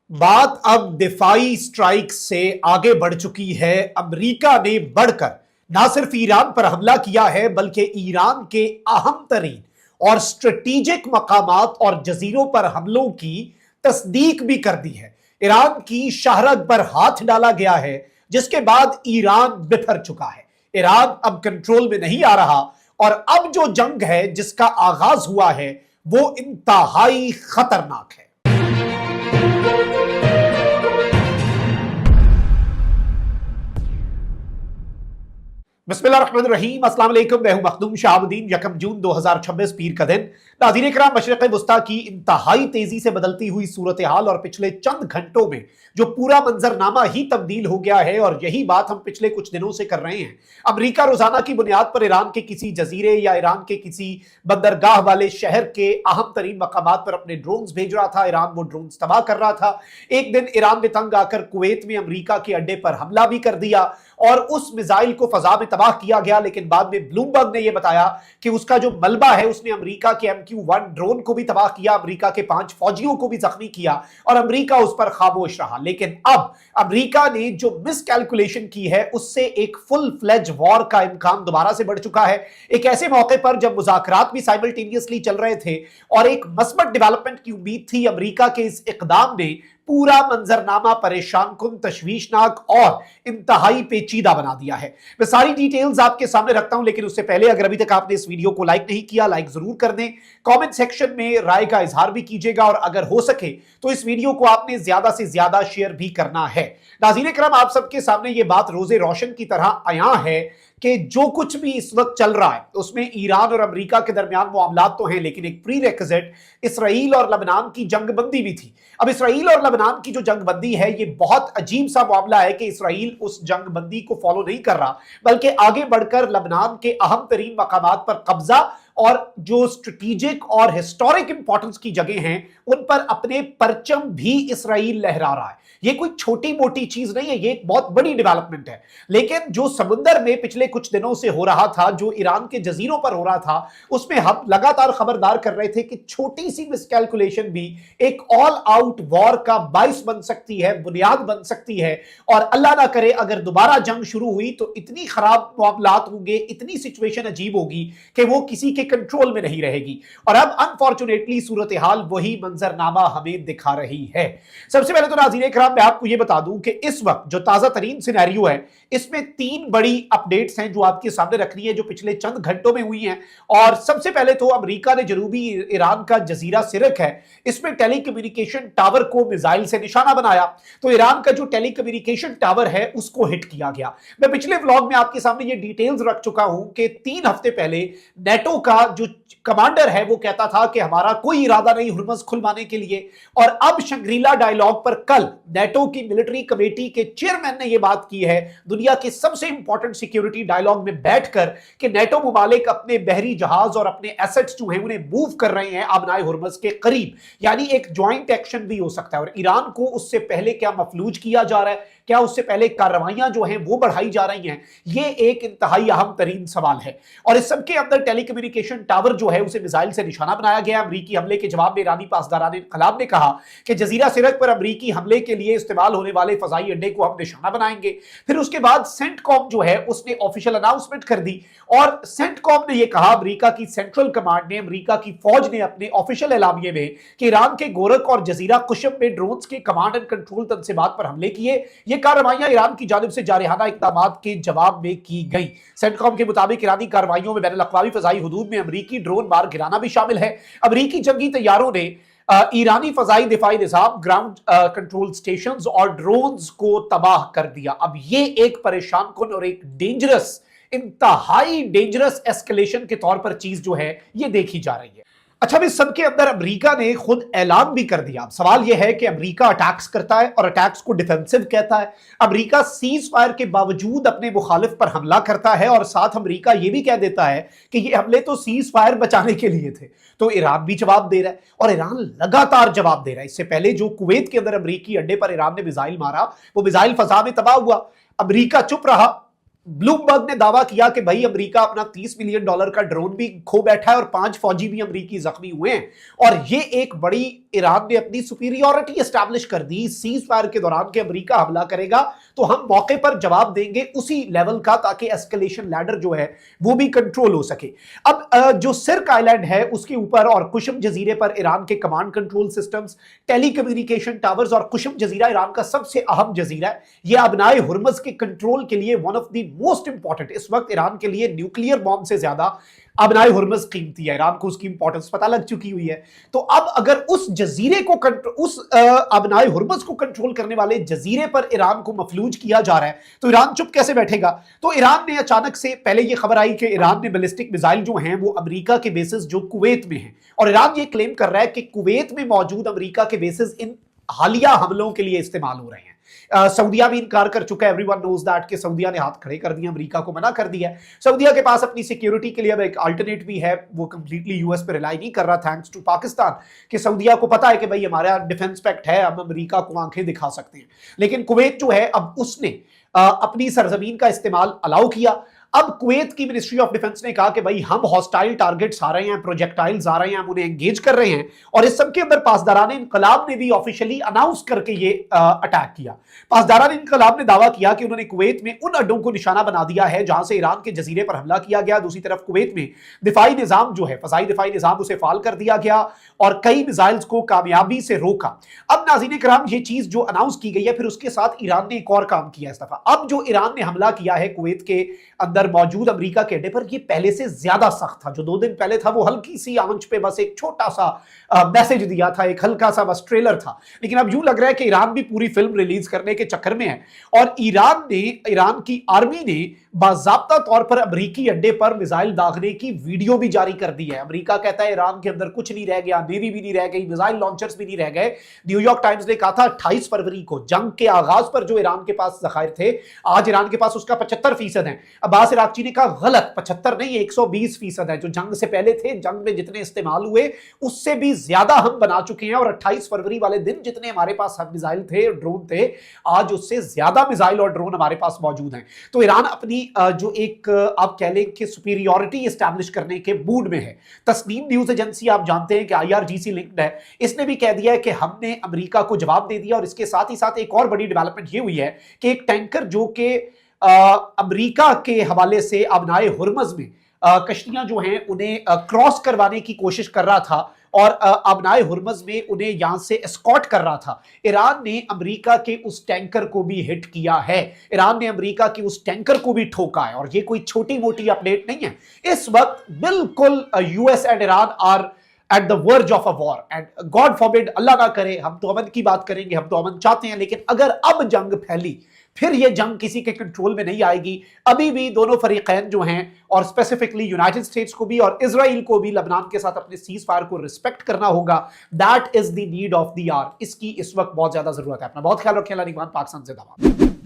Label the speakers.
Speaker 1: बात अब दिफाई स्ट्राइक से आगे बढ़ चुकी है। अमेरिका ने बढ़कर ना सिर्फ ईरान पर हमला किया है बल्कि ईरान के अहम तरीन और स्ट्रेटेजिक मकामात और जजीरों पर हमलों की तस्दीक भी कर दी है। ईरान की शाहरग पर हाथ डाला गया है, जिसके बाद ईरान बिफर चुका है। ईरान अब कंट्रोल में नहीं आ रहा और अब जो जंग है जिसका आगाज हुआ है वो इंतहाई खतरनाक है। बिस्मिल्लाहिर्रहमानिर्रहीम, अस्सलाम वालेकुम। मैं हूं मखदूम शहाबुद्दीन। 1 जून 2026 पीर का दिन। नाज़रीन किराम, मशरिक़ वुस्ता की इंतहाई तेजी से बदलती हुई सूरत हाल और पिछले चंद घंटों में जो पूरा मंजरनामा ही तब्दील हो गया है, और यही बात हम पिछले कुछ दिनों से कर रहे हैं। अमेरिका रोजाना की बुनियाद पर ईरान के किसी जजीरे या ईरान के किसी बंदरगाह वाले शहर के अहम तरीन मकामात पर अपने ड्रोन्स भेज रहा था। ईरान वो ड्रोन्स तबाह कर रहा था। एक दिन ईरान ने तंग आकर कुवैत में अमेरिका के अड्डे पर हमला भी कर दिया और उस मिसाइल को फजा में तबाह किया गया। लेकिन बाद में ब्लूमबर्ग ने यह बताया कि उसका जो मलबा है उसने अमेरिका के MQ-1 ड्रोन को भी तबाह किया, अमेरिका के 5 फौजियों को भी जख्मी किया और अमेरिका उस पर खामोश रहा। लेकिन अब अमेरिका ने जो मिसकैलकुलेशन की है उससे एक फुल फ्लेज वॉर का इम्कान दोबारा से बढ़ चुका है। एक ऐसे मौके पर जब मुज़ाकरात भी साइमल्टेनियसली चल रहे थे और एक मस्बत डेवलपमेंट की उम्मीद थी, अमेरिका के इस इकदाम ने पूरा मंजरनामा परेशान कुन, तशवीशनाक और इंतहाई पेचीदा बना दिया है। मैं सारी डिटेल्स आपके सामने रखता हूं, लेकिन उससे पहले अगर अभी तक आपने इस वीडियो को लाइक नहीं किया, लाइक जरूर कर दें। कमेंट सेक्शन में राय का इजहार भी कीजिएगा और अगर हो सके तो इस वीडियो को आपने ज्यादा से ज्यादा शेयर भी करना है। नाज़रीन करम, आप सबके सामने ये बात रोजे रोशन की तरह आया है कि जो कुछ भी इस वक्त चल रहा है उसमें ईरान और अमेरिका के दरमियान मामलात तो हैं, लेकिन एक प्री रेक्विजिट इसराइल और लबनान की जंगबंदी भी थी। अब इसराइल और लबनान की जो जंगबंदी है ये बहुत अजीब सा मामला है कि इसराइल उस जंगबंदी को फॉलो नहीं कर रहा, बल्कि आगे बढ़कर लबनान के अहम तरीन मकामात पर कब्जा और जो स्ट्रेटेजिक और हिस्टोरिक इंपॉर्टेंस की जगह हैं उन पर अपने परचम भी इसराइल लहरा रहा है। ये कोई छोटी मोटी चीज नहीं है, ये एक बहुत बड़ी डेवलपमेंट है। लेकिन जो समुद्र में पिछले कुछ दिनों से हो रहा था, जो ईरान के जजीरों पर हो रहा था, उसमें हम लगातार खबरदार कर रहे थे कि छोटी सी मिसकैलकुलेशन भी एक ऑल आउट वॉर का बाइस बन सकती है, बुनियाद बन सकती है। और अल्लाह ना करे अगर दोबारा जंग शुरू हुई तो इतनी खराब मामलात होंगे, इतनी सिचुएशन अजीब होगी कि वो किसी के कंट्रोल में नहीं रहेगी। और अब अनफॉर्चुनेटली सूरत हाल वही मंजरनामा हमें दिखा रही है। सबसे पहले तो नाज़रीन किराम, मैं आपको यह बता दूं कि इस वक्त जो ताजा तरीन सिनेरियो है इसमें 3 बड़ी अपडेट्स हैं जो आपके सामने रखनी है, जो पिछले चंद घंटों में हुई हैं। और सबसे पहले तो अमेरिका ने जनूबी ईरान का जजीरा सिरक है, इसमें टेलीकम्युनिकेशन टावर को मिसाइल से निशाना बनाया। तो ईरान का जो टेलीकम्युनिकेशन टावर है उसको हिट किया गया। मैं पिछले व्लॉग में आपके सामने ये डिटेल्स रख चुका हूं कि 3 हफ्ते पहले नेटो का जो कमांडर है वो कहता था कि हमारा कोई इरादा नहीं हुर्मुज़ खुलवाने के लिए। और अब शंग्रीला डायलॉग पर कल नेटो की मिलिट्री कमेटी के चेयरमैन ने यह बात की है, दुनिया के सबसे इंपॉर्टेंट सिक्योरिटी डायलॉग में बैठकर, कि नेटो मुमालिक अपने बहरी जहाज और अपने एसेट्स जो हैं उन्हें मूव कर रहे हैं आबनाए हुर्मुज़ के करीब। यानी एक ज्वाइंट एक्शन भी हो सकता है। और ईरान को उससे पहले क्या मफलूज किया जा रहा है, क्या उससे पहले कार्रवाइयां जो हैं वो बढ़ाई जा रही हैं, ये एक इंतहाई अहम तरीन सवाल है। और इस सबके अंदर टेलीकम्युनिकेशन टावर जो है उसे मिसाइल से निशाना बनाया गया। अमरीकी हमले के जवाब में ईरानी पासदारान इन्क़लाब ने कहा कि जजीरा सिरक पर अमरीकी हमले के लिए इस्तेमाल होने वाले फजाई अड्डे को हम निशाना बनाएंगे। फिर उसके बाद सेंटकॉम जो है उसने ऑफिशियल अनाउंसमेंट कर दी और सेंटकॉम ने यह कहा, अमरीका की सेंट्रल कमांड ने, अमरीका की फौज ने अपने ऑफिशियल एलामिये में, कि ईरान के गोरक और जजीरा कुशम में ड्रोन्स के कमांड एंड कंट्रोल तंसीबात पर हमले किए। ये कार्रवाइयां ईरान की जानिब से जारहाना इक़दाम के जवाब में की गई। सेंटकॉम के मुताबिक ईरानी कार्रवाइयों में बैनुल-अक़वामी फ़ज़ाई हुदूद में अमरीकी ड्रोन मार गिराना भी शामिल है। अमरीकी जंगी तैयारों ने ईरानी फजाई दिफाई निज़ाम, ग्राउंड कंट्रोल स्टेशंस और ड्रोन्स को तबाह कर दिया। अब ये एक परेशान कुन और एक डेंजरस, इंतहाई डेंजरस एस्केलेशन के तौर पर चीज जो है ये देखी जा रही है। अच्छा, इस सबके अंदर अमेरिका ने खुद ऐलान भी कर दिया। अब सवाल यह है कि अमेरिका अटैक्स करता है और अटैक्स को डिफेंसिव कहता है। अमेरिका सीज फायर के बावजूद अपने मुखालिफ पर हमला करता है और साथ अमेरिका यह भी कह देता है कि ये हमले तो सीज फायर बचाने के लिए थे। तो ईरान भी जवाब दे रहा है और ईरान लगातार जवाब दे रहा है। इससे पहले जो कुवैत के अंदर अमेरिकी अड्डे पर ईरान ने मिसाइल मारा, वो मिसाइल फजा में तबाह हुआ, अमेरिका चुप रहा। ब्लूमबर्ग ने दावा किया कि भाई अमेरिका अपना $30 मिलियन का ड्रोन भी खो बैठा है और 5 फौजी भी अमेरिकी जख्मी हुए हैं। और ये एक बड़ी, ईरान ने अपनी सुपीरियरिटी एस्टैब्लिश कर दी सीज फायर के दौरान कि अमेरिका हमला करेगा तो हम मौके पर जवाब देंगे उसी लेवल का, ताकि एस्केलेशन लैडर जो है वो भी कंट्रोल हो सके। अब जो सिर्क आइलैंड है उसके ऊपर और कुशम जजीरे पर ईरान के command control systems, telecommunication towers, और कुशम जजीरा ईरान का सबसे अहम जजीरा है। यह अबनाए हुर्मज के कंट्रोल के लिए one of the most important, इस वक्त ईरान के लिए न्यूक्लियर बॉम्ब से ज्यादा अबनाए हुर्मज कीमती है। ईरान को उसकी इंपॉर्टेंस पता लग चुकी हुई है। तो अब अगर उस जजीरे को उस अबनाए हुर्मज को कंट्रोल करने वाले जजीरे पर ईरान को मफलूज किया जा रहा है तो ईरान चुप कैसे बैठेगा? तो ईरान ने अचानक से, पहले ये खबर आई कि ईरान ने बैलिस्टिक मिसाइल जो हैं वो अमेरिका के बेसिस जो कुवैत में हैं, और ईरान ये क्लेम कर रहा है कि कुवैत में मौजूद अमेरिका के बेसिस इन हालिया हमलों के लिए इस्तेमाल हो रहे हैं। सऊदिया भी इनकार कर चुका है। एवरीवन नोज दैट कि सऊदिया ने हाथ खड़े कर दिए, अमेरिका को मना कर दिया है। सऊदिया के पास अपनी सिक्योरिटी के लिए अब एक अल्टरनेट भी है, वो कंप्लीटली यूएस पे रिलाई नहीं कर रहा थैंक्स टू पाकिस्तान, कि सऊदिया को पता है कि भाई हमारा डिफेंस पैक्ट है, हम अमेरिका को आंखें दिखा सकते हैं। लेकिन कुवैत जो है अब उसने अपनी सरजमीन का इस्तेमाल अलाउ किया। अब कुवैत की मिनिस्ट्री ऑफ डिफेंस ने कहा कि भाई हम हॉस्टाइल टारगेट्स आ रहे हैं, प्रोजेक्टाइल्स आ रहे हैं, हम उन्हें एंगेज कर रहे हैं। और इस सब के अंदर पासदारान इनकलाब ने भी ऑफिशियली अनाउंस करके ये अटैक किया। पासदारान इनकलाब ने दावा किया कि उन्होंने कुवैत में उन अड्डों को निशाना बना दिया है जहां से ईरान के जजीरे पर हमला किया गया। दूसरी तरफ कुवैत में दिफाई निजाम जो है, फजाई दिफाई निजाम, उसे फाल कर दिया गया और कई मिसाइल्स को कामयाबी से रोका। अब नाज़रीन कराम, ये चीज जो अनाउंस की गई है, फिर उसके साथ ईरान ने एक और काम किया इस दफा। अब जो ईरान ने हमला किया है कुवैत के अंदर मौजूद अमेरिका के अड्डे पर, ये पहले से ज्यादा सख्त था। जो 2 दिन पहले था वो हल्की सी आंच पे बस एक छोटा सा मैसेज दिया था, एक हल्का सा बस ट्रेलर था। लेकिन अब यूं लग रहा है कि ईरान भी पूरी फिल्म रिलीज करने के चक्कर में है और ईरान की आर्मी ने बाज़ाब्ता तौर पर अमेरिकी अड्डे पर मिसाइल दागने की वीडियो भी जारी कर दी है। अमेरिका कहता है ईरान के अंदर कुछ नहीं रह गया, नेवी भी नहीं रह गई, मिसाइल लॉन्चर्स भी नहीं रह गए। न्यूयॉर्क टाइम्स ने कहा था 28 फरवरी को, जंग के आगाज पर जो ईरान के पास जखायर थे, आज ईरान के पास उसका 75% है। अब्बास इराक्ची ने कहा गलत, 75 नहीं 120% है। जो जंग से पहले थे, जंग में जितने इस्तेमाल हुए उससे भी ज्यादा हम बना चुके हैं। और 28 फरवरी वाले दिन जितने हमारे पास मिसाइल थे, ड्रोन थे, आज उससे ज्यादा मिसाइल और ड्रोन हमारे पास मौजूद हैं। तो ईरान अपनी जो एक आप कह लें कि सुपीरियरिटी एस्टैब्लिश करने के मूड में है। तस्नीम न्यूज एजेंसी आप जानते हैं कि IRGC लिंक्ड है, इसने भी कह दिया है कि हमने अमेरिका को जवाब दे दिया। और इसके साथ ही साथ एक और बड़ी डेवलपमेंट ये हुई है कि एक टैंकर जो कि अमेरिका के हवाले से अबनाए हुर्मज में कश्तियां जो हैं उन्हें क्रॉस करवाने की कोशिश कर रहा था और अबनाए हुर्मज में उन्हें यहां से एस्कॉर्ट कर रहा था, ईरान ने अमेरिका के उस टैंकर को भी हिट किया है। ईरान ने अमेरिका के उस टैंकर को भी ठोका है। और ये कोई छोटी मोटी अपडेट नहीं है। इस वक्त बिल्कुल US and Iran are at the verge of a war and God forbid, अल्लाह ना करे, हम तो अमन की बात करेंगे, हम तो अमन चाहते हैं, लेकिन अगर अब जंग फैली फिर ये जंग किसी के कंट्रोल में नहीं आएगी। अभी भी दोनों फरीकैन जो हैं, और स्पेसिफिकली यूनाइटेड स्टेट्स को भी और इजराइल को भी लबनान के साथ अपने सीज फायर को रिस्पेक्ट करना होगा। That is the need of the hour. इसकी इस वक्त बहुत ज्यादा जरूरत है। अपना बहुत ख्याल रखें। अल्लाह निगहबान, पाकिस्तान जिंदाबाद।